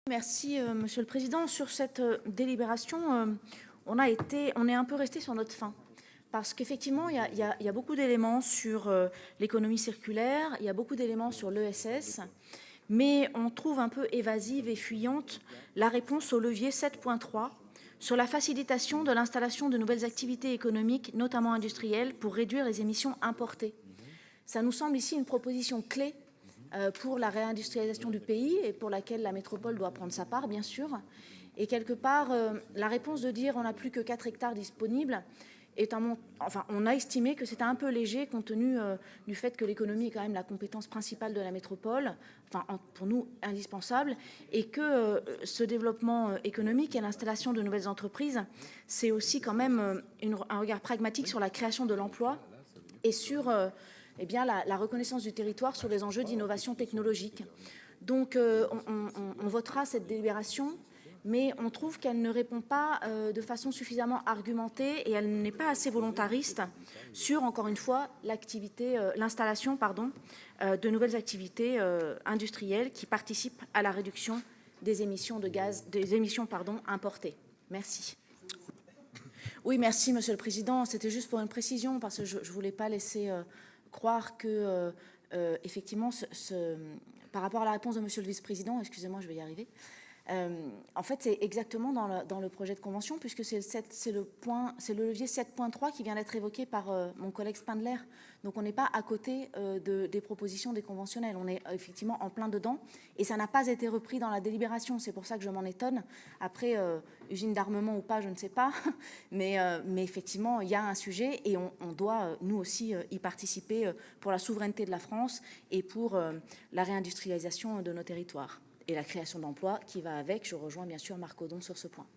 Merci, Monsieur le Président. Sur cette délibération, on est un peu resté sur notre faim. Parce qu'effectivement, il y a beaucoup d'éléments sur l'économie circulaire, il y a beaucoup d'éléments sur l'ESS, mais on trouve un peu évasive et fuyante la réponse au levier 7.3 sur la facilitation de l'installation de nouvelles activités économiques, notamment industrielles, pour réduire les émissions importées. Ça nous semble ici une proposition clé pour la réindustrialisation du pays et pour laquelle la métropole doit prendre sa part, bien sûr. Et quelque part, la réponse de dire on n'a plus que 4 hectares disponibles, on a estimé que c'était un peu léger compte tenu du fait que l'économie est quand même la compétence principale de la métropole, pour nous indispensable, et que ce développement économique et l'installation de nouvelles entreprises, c'est aussi quand même un regard pragmatique sur la création de l'emploi et sur la reconnaissance du territoire sur les enjeux d'innovation technologique. Donc on votera cette délibération, mais on trouve qu'elle ne répond pas de façon suffisamment argumentée et elle n'est pas assez volontariste sur, encore une fois, l'installation de nouvelles activités industrielles qui participent à la réduction des émissions importées. Merci. Oui, merci, Monsieur le Président. C'était juste pour une précision, parce que je ne voulais pas laisser croire que, effectivement, par rapport à la réponse de Monsieur le Vice-président, excusez-moi, je vais y arriver, en fait, c'est exactement dans le projet de convention, puisque c'est le levier 7.3 qui vient d'être évoqué par mon collègue Spindler. Donc, on n'est pas à côté des propositions des conventionnels. On est effectivement en plein dedans, et ça n'a pas été repris dans la délibération. C'est pour ça que je m'en étonne. Après, usine d'armement ou pas, je ne sais pas, mais effectivement, il y a un sujet, et on doit, nous aussi, y participer pour la souveraineté de la France et pour la réindustrialisation de nos territoires. Et la création d'emplois qui va avec. Je rejoins bien sûr Marc Audon sur ce point.